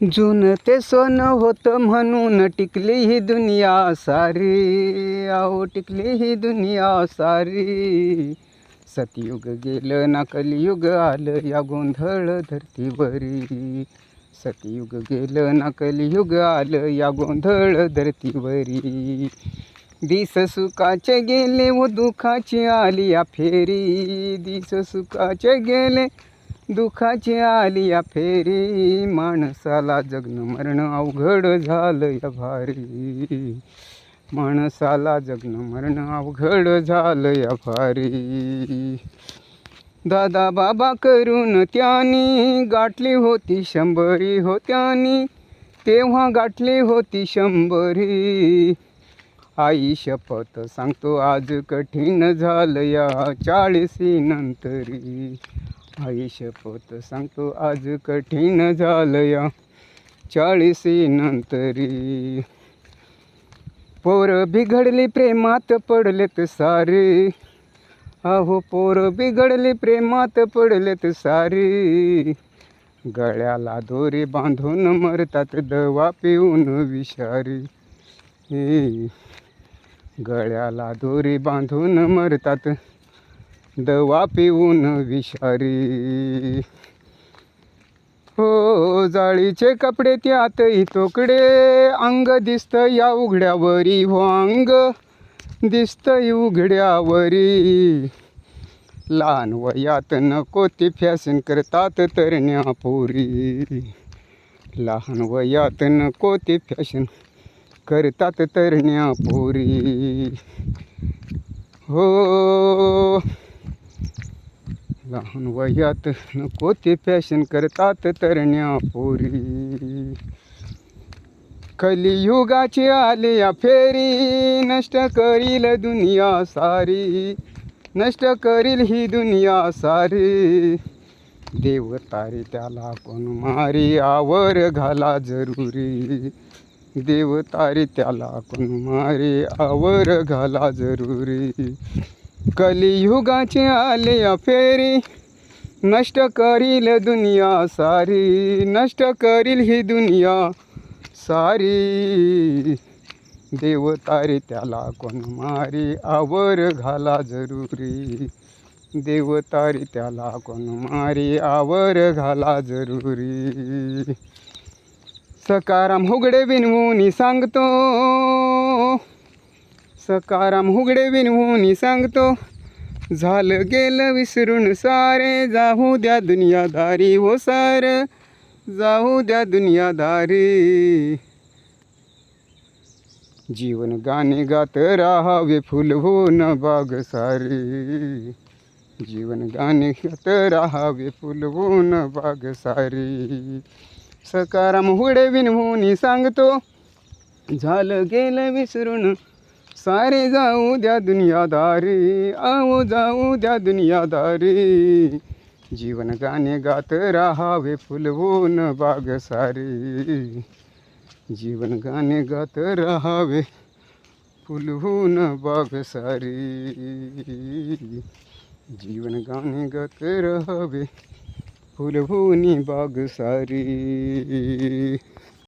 जुनं ते सोनं होतं म्हणून टिकली ही दुनिया सारी, आहो टिकली ही दुनिया सारी. सतयुग गेलं ना कलियुग आलं या गोंधळ धरतीवरी. सतयुग गेलं ना कलियुग आलं या गोंधळ धरतीवरी. दिस सुखाचे गेले व दुःखाची आली या फेरी. दिस सुखाचे गेले दुःखाची आली या फेरी. माणसाला जगणं मरणं अवघड झालं या भारी. माणसाला जगणं मरणं अवघड झालं या भारी. दादा बाबा करून त्यांनी गाठली होती शंभरी हो त्यांनी, तेव्हा गाठली होती शंभरी. आई शपथ सांगतो आज कठीण झालं या 40 नंतरी. आई शपथ सांगतो आज कठीण झालं या 40 नंतरी. पोरं बिघडली प्रेमात पडलेत सारे, अहो पोरं बिघडली प्रेमात पडलेत सारे. गळ्याला दोरी बांधून मरतात दवा पिऊन विषारी. गळ्याला दोरी बांधून मरतात दवा पिऊन विषारी. हो जाळीचे कपडे त्यातही तोकडे, अंग दिसतं या उघड्यावरी हो अंग दिसतं उघड्यावरी. लहान वयात नको ती फॅशन करतात तरण्या पोरी. लहान वयात नको ती फॅशन करतात तरण्या पोरी. हो लहान वयात नको ते फॅशन करतात तरण्या पोरी. कलियुगाची आली या फेरी, नष्ट करील दुनिया सारी. नष्ट करील ही दुनिया सारी. देव तारी त्याला कोण मारी, आवर घाला जरुरी. देव तारी त्याला कोण मारी, आवर घाला जरुरी. कलियुगाची आली या फेरी, नष्ट करील दुनिया सारी. नष्ट करील ही दुनिया सारी. देव तारी त्याला कोण मारी, आवर घाला जरुरी. देव तारी त्याला कोण मारी, आवर घाला जरुरी. सकाराम हुगडे विनवून सांगतो, सकाराम हुगडे विनवून सांगतो. झालं गेलं विसरून सारे, जाऊ द्या दुनियादारी हो सार. जाऊ द्या दुनियादारी. जीवन गाणे गात राहावे फुलवून बाग सारी. जीवन गाणे गात राहावे फुलवून बाग सारी. सकाराम हुगडे विनवून सांगतो. झालं गेलं विसरून सारे, जाऊ द्या दुनियादारी. आओ जाऊ द्या दुनियादारी. जीवन गाणे गात राहावे फुलवून बाग सारी. जीवन गाणे गात राहावे फुलवून बाग सारी. जीवन गाणे गात राहावे फुलवून बाग सारी.